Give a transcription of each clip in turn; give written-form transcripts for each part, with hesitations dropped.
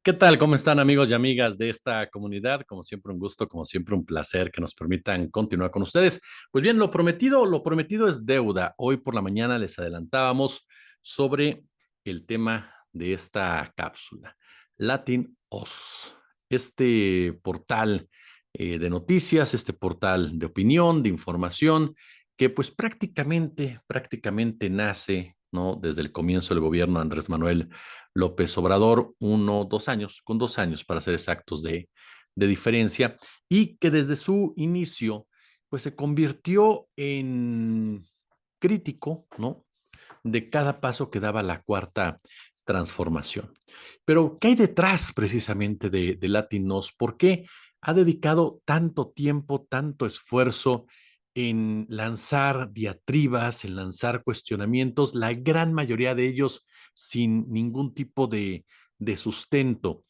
¿Qué tal? ¿Cómo están amigos y amigas de esta comunidad? Como siempre un gusto, como siempre un placer que nos permitan continuar con ustedes. Pues bien, lo prometido es deuda. Hoy por la mañana les adelantábamos sobre el tema de esta cápsula, Latin Oz, este portal de noticias, este portal de opinión, de información, que pues prácticamente nace, ¿no? Desde el comienzo del gobierno de Andrés Manuel López Obrador, 2 años, con 2 años para ser exactos de diferencia, y que desde su inicio, pues se convirtió en crítico, ¿no? De cada paso que daba la cuarta transformación. Pero, ¿qué hay detrás precisamente de Latinos? ¿Por qué ha dedicado tanto tiempo, tanto esfuerzo en lanzar diatribas, en lanzar cuestionamientos, la gran mayoría de ellos sin ningún tipo de sustento?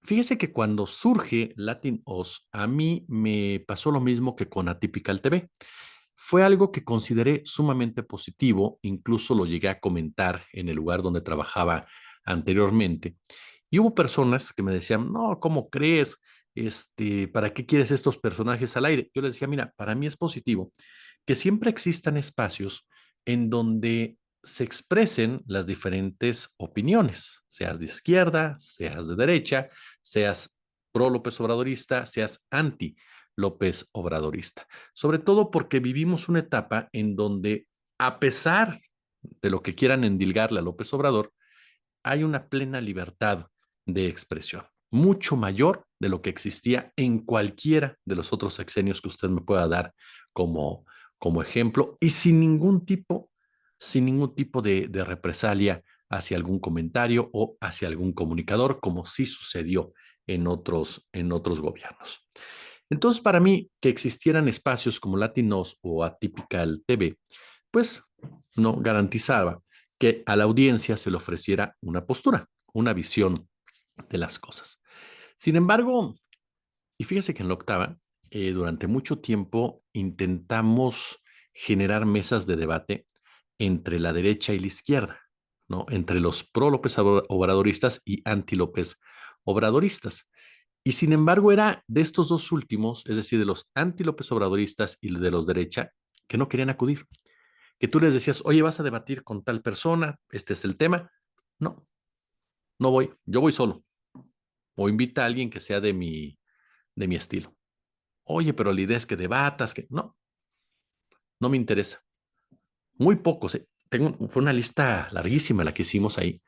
Fíjese que cuando surge Latin Oz, a mí me pasó lo mismo que con Atypical TV. Fue algo que consideré sumamente positivo, incluso lo llegué a comentar en el lugar donde trabajaba anteriormente. Y hubo personas que me decían, no, ¿cómo crees? ¿Para qué quieres estos personajes al aire? Yo les decía, mira, para mí es positivo que siempre existan espacios en donde se expresen las diferentes opiniones, seas de izquierda, seas de derecha, seas pro López Obradorista, seas anti López Obradorista. Sobre todo porque vivimos una etapa en donde, a pesar de lo que quieran endilgarle a López Obrador, hay una plena libertad de expresión, mucho mayor de lo que existía en cualquiera de los otros sexenios que usted me pueda dar como, como ejemplo, y sin ningún tipo de represalia hacia algún comentario o hacia algún comunicador, como sí sucedió en otros gobiernos. Entonces, para mí, que existieran espacios como Latinos o Atypical TV, pues no garantizaba que a la audiencia se le ofreciera una postura, una visión de las cosas. Sin embargo, y fíjese que en la octava, durante mucho tiempo intentamos generar mesas de debate entre la derecha y la izquierda, ¿no? Entre los pro López Obradoristas y anti López Obradoristas. Y sin embargo, era de estos dos últimos, es decir, de los anti López Obradoristas y de los derecha, que no querían acudir. Que tú les decías, oye, vas a debatir con tal persona, este es el tema. No, no voy, yo voy solo. O invita a alguien que sea de mi estilo. Oye, pero la idea es que debatas, que no, no me interesa. Muy pocos, fue una lista larguísima la que hicimos ahí,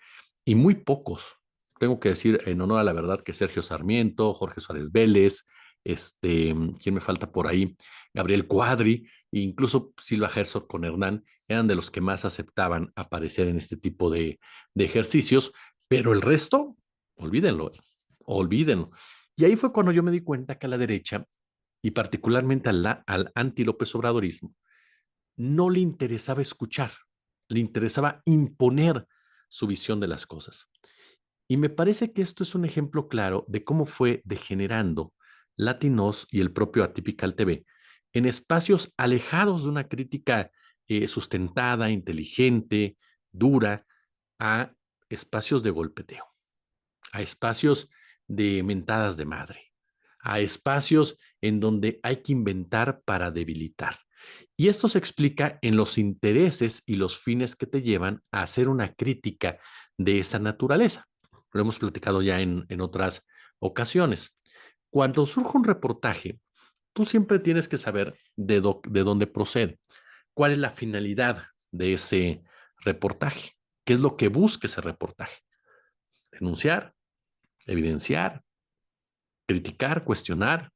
y muy pocos. Tengo que decir en honor a la verdad que Sergio Sarmiento, Jorge Suárez Vélez, ¿quién me falta por ahí? Gabriel Cuadri, e incluso Silva Herzog con Hernán, eran de los que más aceptaban aparecer en este tipo de ejercicios, pero el resto, olvídenlo, olvídenlo. Y ahí fue cuando yo me di cuenta que a la derecha, y particularmente al anti-López Obradorismo, no le interesaba escuchar, le interesaba imponer su visión de las cosas. Y me parece que esto es un ejemplo claro de cómo fue degenerando Latinos y el propio Atypical TV en espacios alejados de una crítica sustentada, inteligente, dura, a espacios de golpeteo, a espacios de mentadas de madre, a espacios en donde hay que inventar para debilitar. Y esto se explica en los intereses y los fines que te llevan a hacer una crítica de esa naturaleza. Lo hemos platicado ya en otras ocasiones. Cuando surge un reportaje, tú siempre tienes que saber de dónde procede, cuál es la finalidad de ese reportaje, qué es lo que busca ese reportaje. Denunciar, evidenciar, criticar, cuestionar,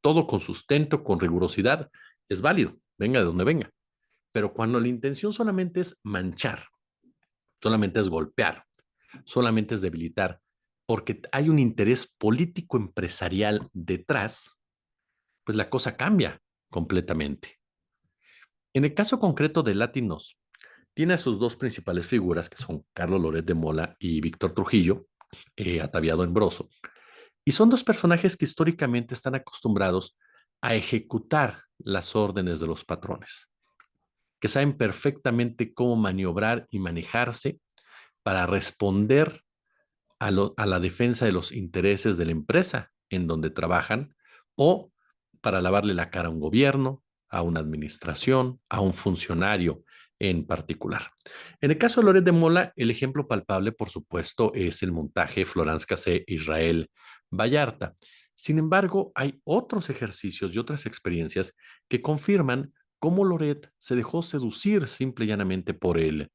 todo con sustento, con rigurosidad, es válido, venga de donde venga. Pero cuando la intención solamente es manchar, solamente es golpear, solamente es debilitar, porque hay un interés político empresarial detrás, pues la cosa cambia completamente. En el caso concreto de Latinos, tiene a sus dos principales figuras, que son Carlos Loret de Mola y Víctor Trujillo, ataviado en broso. Y son dos personajes que históricamente están acostumbrados a ejecutar las órdenes de los patrones, que saben perfectamente cómo maniobrar y manejarse para responder a la defensa de los intereses de la empresa en donde trabajan o para lavarle la cara a un gobierno, a una administración, a un funcionario en particular. En el caso de Loret de Mola, el ejemplo palpable, por supuesto, es el montaje Florence Cassé Israel Vallarta. Sin embargo, hay otros ejercicios y otras experiencias que confirman cómo Loret se dejó seducir simple y llanamente por el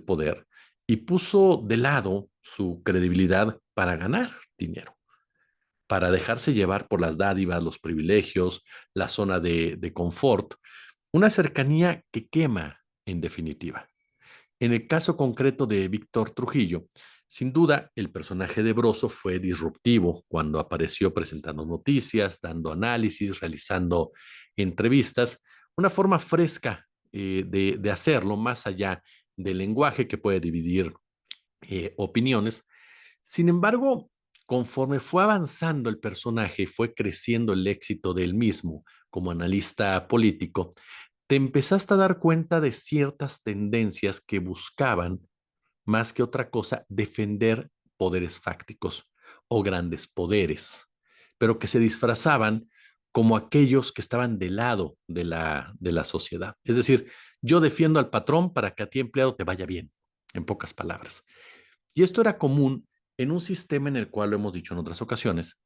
poder y puso de lado su credibilidad para ganar dinero, para dejarse llevar por las dádivas, los privilegios, la zona de confort, una cercanía que quema en definitiva. En el caso concreto de Víctor Trujillo, sin duda el personaje de Broso fue disruptivo cuando apareció presentando noticias, dando análisis, realizando entrevistas, una forma fresca de hacerlo más allá del lenguaje que puede dividir opiniones. Sin embargo, conforme fue avanzando el personaje, fue creciendo el éxito del mismo como analista político, te empezaste a dar cuenta de ciertas tendencias que buscaban, más que otra cosa, defender poderes fácticos o grandes poderes, pero que se disfrazaban como aquellos que estaban del lado de la sociedad. Es decir, yo defiendo al patrón para que a ti empleado te vaya bien, en pocas palabras. Y esto era común en un sistema en el cual, lo hemos dicho en otras ocasiones,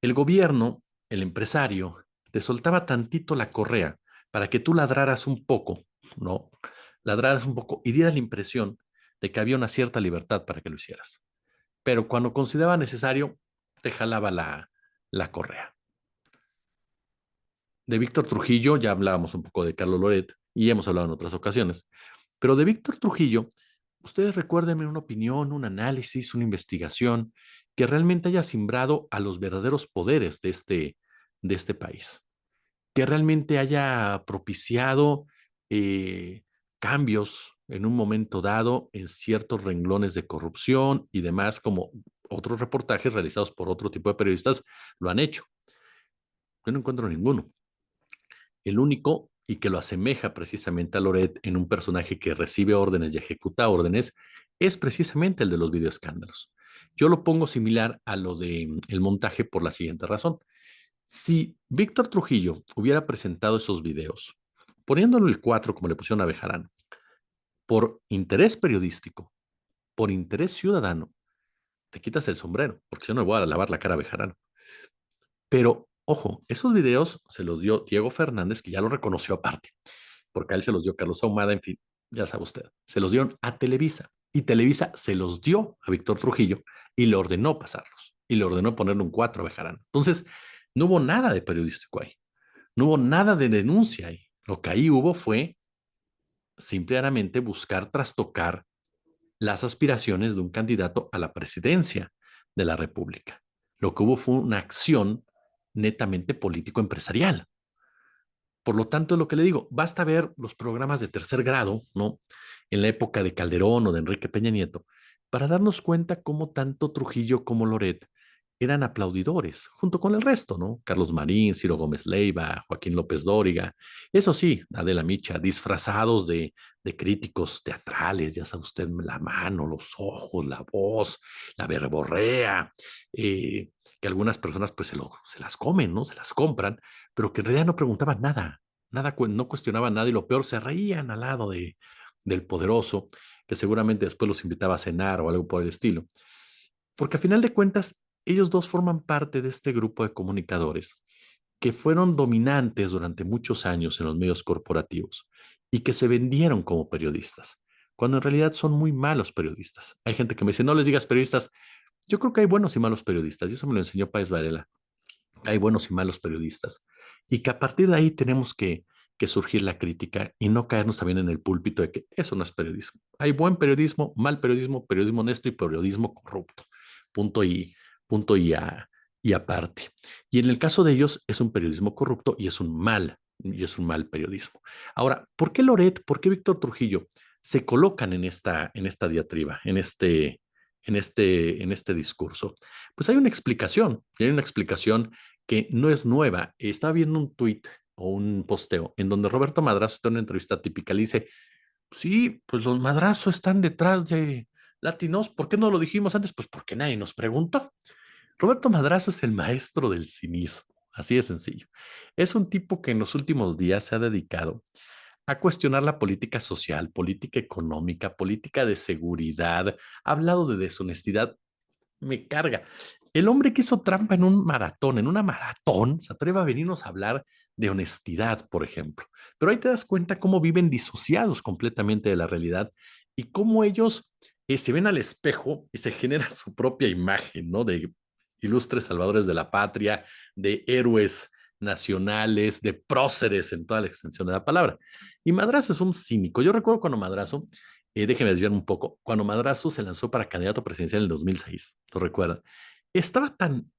el gobierno, el empresario, te soltaba tantito la correa para que tú ladraras un poco, ¿no? Ladraras un poco y dieras la impresión de que había una cierta libertad para que lo hicieras. Pero cuando consideraba necesario, te jalaba la correa. De Víctor Trujillo, ya hablábamos un poco de Carlos Loret y hemos hablado en otras ocasiones, pero de Víctor Trujillo, ustedes recuérdenme una opinión, un análisis, una investigación que realmente haya simbrado a los verdaderos poderes de este país, que realmente haya propiciado eh, cambios en un momento dado en ciertos renglones de corrupción y demás, como otros reportajes realizados por otro tipo de periodistas lo han hecho. Yo no encuentro ninguno. El único, y que lo asemeja precisamente a Loret en un personaje que recibe órdenes y ejecuta órdenes, es precisamente el de los videoescándalos. Yo lo pongo similar a lo de el montaje por la siguiente razón. Si Víctor Trujillo hubiera presentado esos videos, poniéndolo el 4 como le pusieron a Bejarano, por interés periodístico, por interés ciudadano, te quitas el sombrero, porque yo no le voy a lavar la cara a Bejarano. Pero, ojo, esos videos se los dio Diego Fernández, que ya lo reconoció aparte, porque a él se los dio Carlos Ahumada, en fin, ya sabe usted, se los dieron a Televisa y Televisa se los dio a Víctor Trujillo y le ordenó pasarlos y le ordenó ponerle un 4 a Bejarano. Entonces, no hubo nada de periodístico ahí, no hubo nada de denuncia ahí. Lo que ahí hubo fue simplemente buscar trastocar las aspiraciones de un candidato a la presidencia de la República. Lo que hubo fue una acción netamente político-empresarial. Por lo tanto, es lo que le digo, basta ver los programas de tercer grado, ¿no? En la época de Calderón o de Enrique Peña Nieto, para darnos cuenta cómo tanto Trujillo como Loret eran aplaudidores, junto con el resto, ¿no? Carlos Marín, Ciro Gómez Leiva, Joaquín López Dóriga, eso sí, Adela Micha, disfrazados de críticos teatrales, ya sabe usted, la mano, los ojos, la voz, la verborrea, que algunas personas pues se las comen, ¿no? Se las compran, pero que en realidad no preguntaban nada, no cuestionaban nada y lo peor, se reían al lado del poderoso, que seguramente después los invitaba a cenar o algo por el estilo. Porque a final de cuentas, ellos dos forman parte de este grupo de comunicadores que fueron dominantes durante muchos años en los medios corporativos y que se vendieron como periodistas, cuando en realidad son muy malos periodistas. Hay gente que me dice, no les digas periodistas. Yo creo que hay buenos y malos periodistas, y eso me lo enseñó Páez Varela. Hay buenos y malos periodistas. Y que a partir de ahí tenemos que surgir la crítica y no caernos también en el púlpito de que eso no es periodismo. Hay buen periodismo, mal periodismo, periodismo honesto y periodismo corrupto. Punto y aparte. Y en el caso de ellos es un periodismo corrupto y es un mal periodismo. Ahora, ¿por qué Loret, por qué Víctor Trujillo se colocan en esta diatriba, en este discurso? Pues hay una explicación, y hay una explicación que no es nueva. Estaba viendo un tuit o un posteo en donde Roberto Madrazo está en una entrevista típica, le dice, sí, pues los madrazos están detrás de Latinos, ¿por qué no lo dijimos antes? Pues porque nadie nos preguntó. Roberto Madrazo es el maestro del cinismo, así de sencillo. Es un tipo que en los últimos días se ha dedicado a cuestionar la política social, política económica, política de seguridad, ha hablado de deshonestidad, me carga. El hombre que hizo trampa en un maratón, en una maratón, se atreve a venirnos a hablar de honestidad, por ejemplo. Pero ahí te das cuenta cómo viven disociados completamente de la realidad y cómo ellos se ven al espejo y se genera su propia imagen, ¿no? De ilustres salvadores de la patria, de héroes nacionales, de próceres en toda la extensión de la palabra. Y Madrazo es un cínico. Yo recuerdo cuando Madrazo déjeme desviarme un poco. Cuando Madrazo se lanzó para candidato presidencial en el 2006, lo recuerda, estaba tan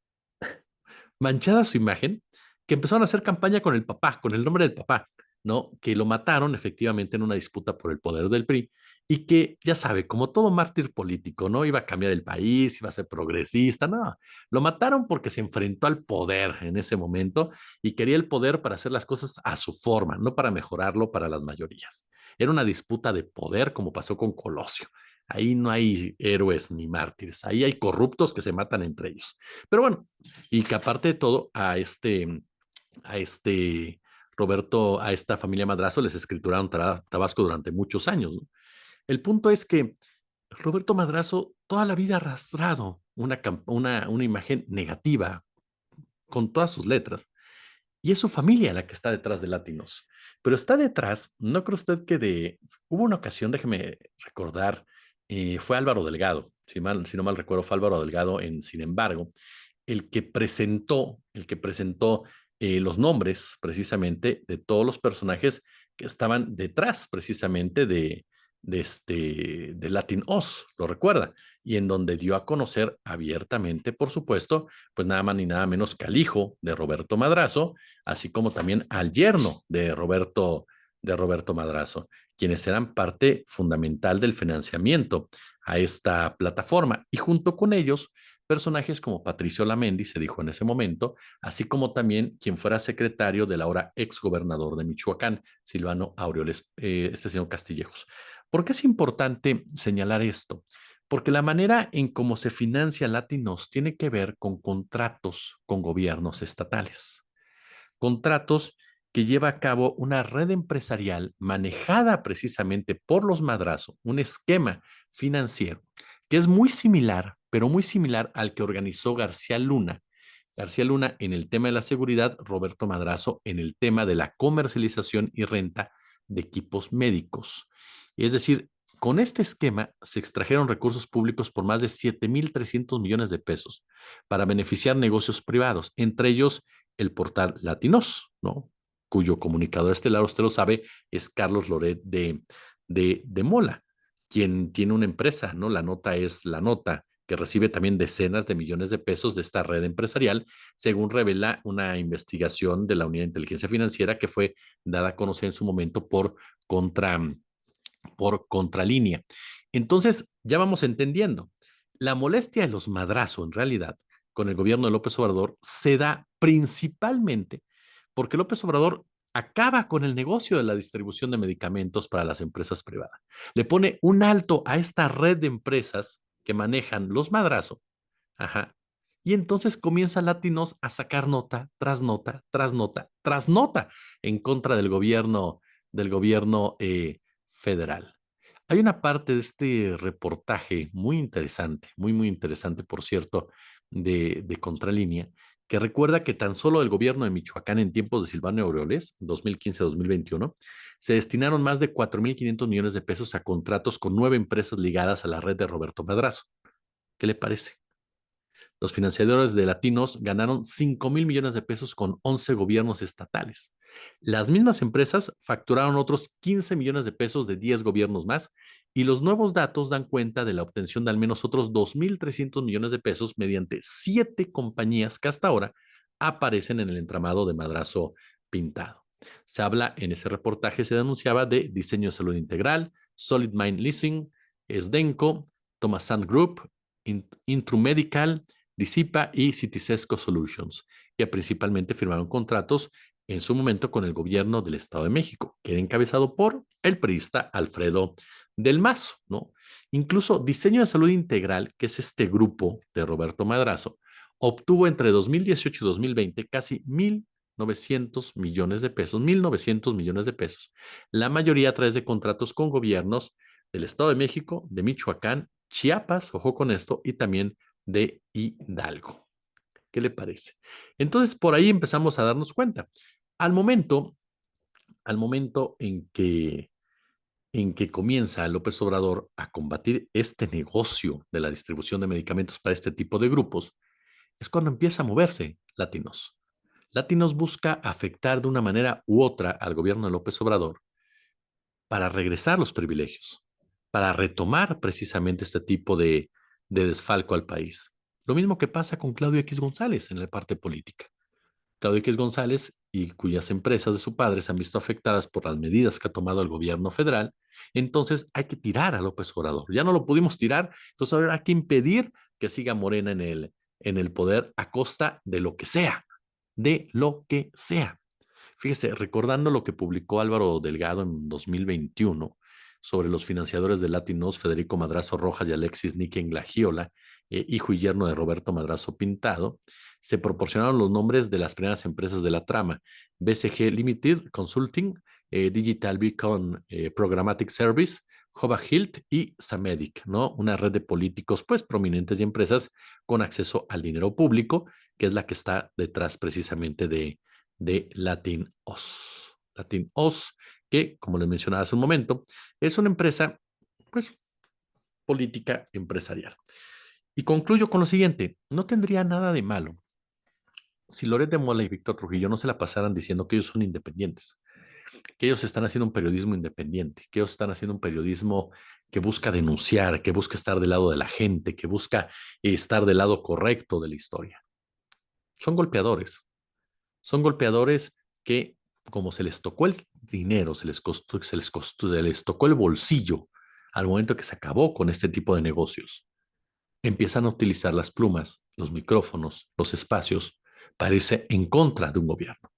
manchada su imagen que empezaron a hacer campaña con el papá, con el nombre del papá, ¿no? Que lo mataron efectivamente en una disputa por el poder del PRI y que, ya sabe, como todo mártir político, ¿no? Iba a cambiar el país, iba a ser progresista, no. Lo mataron porque se enfrentó al poder en ese momento y quería el poder para hacer las cosas a su forma, no para mejorarlo para las mayorías. Era una disputa de poder como pasó con Colosio. Ahí no hay héroes ni mártires, ahí hay corruptos que se matan entre ellos. Pero bueno, y que aparte de todo, a este Roberto, a esta familia Madrazo les escrituraron Tabasco durante muchos años, ¿no? El punto es que Roberto Madrazo toda la vida ha arrastrado una imagen negativa con todas sus letras. Y es su familia la que está detrás de Latinos. Pero está detrás, ¿no cree usted que hubo una ocasión, déjeme recordar, fue Álvaro Delgado, si no mal recuerdo, fue Álvaro Delgado en Sin embargo, el que presentó los nombres precisamente de todos los personajes que estaban detrás precisamente de Latin Oz, lo recuerda, y en donde dio a conocer abiertamente, por supuesto, pues nada más ni nada menos que al hijo de Roberto Madrazo, así como también al yerno de Roberto Madrazo, quienes eran parte fundamental del financiamiento a esta plataforma. Y junto con ellos, personajes como Patricio Lamendi, se dijo en ese momento, así como también quien fuera secretario del ahora exgobernador de Michoacán, Silvano Aureoles, este señor Castillejos. ¿Por qué es importante señalar esto? Porque la manera en cómo se financia Latinos tiene que ver con contratos con gobiernos estatales. Contratos que lleva a cabo una red empresarial manejada precisamente por los Madrazo, un esquema financiero que es muy similar, pero muy similar al que organizó García Luna. García Luna en el tema de la seguridad, Roberto Madrazo en el tema de la comercialización y renta de equipos médicos. Es decir, con este esquema se extrajeron recursos públicos por más de 7.300 millones de pesos para beneficiar negocios privados, entre ellos el portal Latinos, ¿no? Cuyo comunicador estelar, usted lo sabe, es Carlos Loret de Mola, quien tiene una empresa, ¿no? La Nota es La Nota, que recibe también decenas de millones de pesos de esta red empresarial, según revela una investigación de la Unidad de Inteligencia Financiera que fue dada a conocer en su momento contra, por Contralínea. Entonces, ya vamos entendiendo. La molestia de los Madrazo, en realidad, con el gobierno de López Obrador, se da principalmente porque López Obrador acaba con el negocio de la distribución de medicamentos para las empresas privadas. Le pone un alto a esta red de empresas que manejan los Madrazo. Ajá. Y entonces comienza Latinos a sacar nota tras nota, tras nota, tras nota en contra del gobierno federal. Hay una parte de este reportaje muy interesante, muy, muy interesante, por cierto, de Contralínea, que recuerda que tan solo el gobierno de Michoacán en tiempos de Silvano Aureoles, 2015-2021, se destinaron más de 4.500 millones de pesos a contratos con 9 empresas ligadas a la red de Roberto Madrazo. ¿Qué le parece? Los financiadores de Latinos ganaron 5.000 millones de pesos con 11 gobiernos estatales. Las mismas empresas facturaron otros 15 millones de pesos de 10 gobiernos más y los nuevos datos dan cuenta de la obtención de al menos otros 2.300 millones de pesos mediante 7 compañías que hasta ahora aparecen en el entramado de Madrazo pintado. Se habla en ese reportaje, se denunciaba de Diseño de Salud Integral, Solid Mind Leasing, Esdenco, Thomas Sand Group, Intrum Medical, Disipa y Citisesco Solutions, que principalmente firmaron contratos en su momento con el gobierno del Estado de México, que era encabezado por el priista del Mazo, ¿no? Incluso Diseño de Salud Integral, que es este grupo de Roberto Madrazo, obtuvo entre 2018 y 2020 casi 1.900 millones de pesos, 1.900 millones de pesos, la mayoría a través de contratos con gobiernos del Estado de México, de Michoacán, Chiapas, ojo con esto, y también de Hidalgo. ¿Qué le parece? Entonces, por ahí empezamos a darnos cuenta. Al momento, al momento en que comienza López Obrador a combatir este negocio de la distribución de medicamentos para este tipo de grupos, es cuando empieza a moverse Latinos. Latinos busca afectar de una manera u otra al gobierno de López Obrador para regresar los privilegios, para retomar precisamente este tipo de desfalco al país. Lo mismo que pasa con Claudio X González en la parte política. Claudio X González y cuyas empresas de su padre se han visto afectadas por las medidas que ha tomado el gobierno federal, entonces hay que tirar a López Obrador. Ya no lo pudimos tirar, entonces ahora hay que impedir que siga Morena en el poder a costa de lo que sea, de lo que sea. Fíjese, recordando lo que publicó Álvaro Delgado en 2021 sobre los financiadores de Latinos, Federico Madrazo Rojas y Alexis Niken Glagiola, hijo y yerno de Roberto Madrazo Pintado, se proporcionaron los nombres de las primeras empresas de la trama: BCG Limited Consulting, Digital Beacon Programmatic Service, Jova Hilt y Samedic, ¿no? Una red de políticos, pues, prominentes y empresas con acceso al dinero público, que es la que está detrás precisamente de LatinOS. LatinOS, que, como les mencionaba hace un momento, es una empresa, pues, política empresarial. Y concluyo con lo siguiente: no tendría nada de malo si Loret de Mola y Víctor Trujillo no se la pasaran diciendo que ellos son independientes, que ellos están haciendo un periodismo independiente, que ellos están haciendo un periodismo que busca denunciar, que busca estar del lado de la gente, que busca estar del lado correcto de la historia. Son golpeadores que, como se les tocó el dinero, se les tocó el bolsillo al momento que se acabó con este tipo de negocios, empiezan a utilizar las plumas, los micrófonos, los espacios para irse en contra de un gobierno.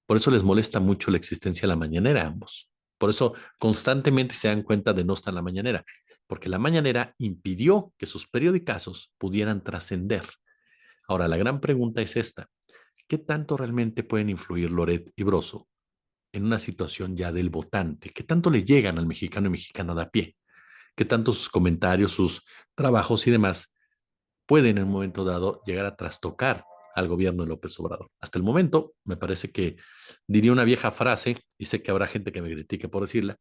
Por eso les molesta mucho la existencia de la mañanera a ambos. Por eso constantemente se dan cuenta de no estar en la mañanera, porque la mañanera impidió que sus periodicazos pudieran trascender. Ahora, la gran pregunta es esta: ¿qué tanto realmente pueden influir Loret y Broso en una situación ya del votante? ¿Qué tanto le llegan al mexicano y mexicana de a pie? ¿Qué tanto sus comentarios, sus trabajos y demás pueden en un momento dado llegar a trastocar al gobierno de López Obrador? Hasta el momento, me parece que diría una vieja frase, y sé que habrá gente que me critique por decirla,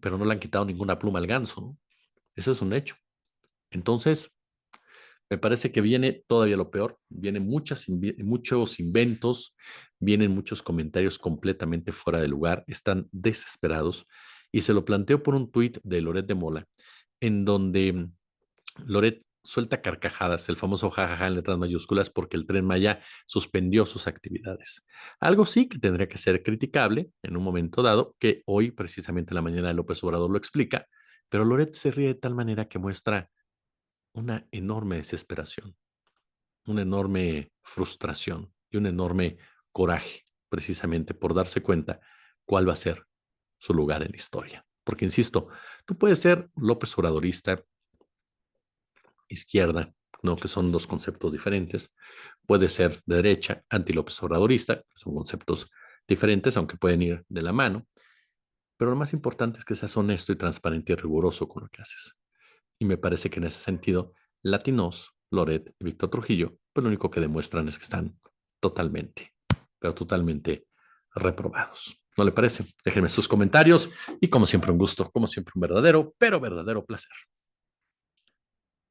pero no le han quitado ninguna pluma al ganso, ¿no? Eso es un hecho. Entonces, me parece que viene todavía lo peor, vienen muchos inventos, vienen muchos comentarios completamente fuera de lugar, están desesperados, y se lo planteo por un tuit de Loret de Mola, en donde Loret suelta carcajadas, el famoso jajaja en letras mayúsculas, porque el Tren Maya suspendió sus actividades. Algo sí que tendría que ser criticable en un momento dado, que hoy precisamente en la mañana de López Obrador lo explica, pero Loret se ríe de tal manera que muestra una enorme desesperación, una enorme frustración y un enorme coraje, precisamente por darse cuenta cuál va a ser su lugar en la historia. Porque, insisto, tú puedes ser López Obradorista, izquierda, ¿no? Que son dos conceptos diferentes. Puede ser de derecha, anti-López Obradorista, que son conceptos diferentes, aunque pueden ir de la mano. Pero lo más importante es que seas honesto y transparente y riguroso con lo que haces. Y me parece que en ese sentido, Latinos, Loret y Víctor Trujillo, pues lo único que demuestran es que están totalmente, pero totalmente reprobados. ¿No le parece? Déjenme sus comentarios y, como siempre, un gusto, como siempre, un verdadero, pero verdadero placer.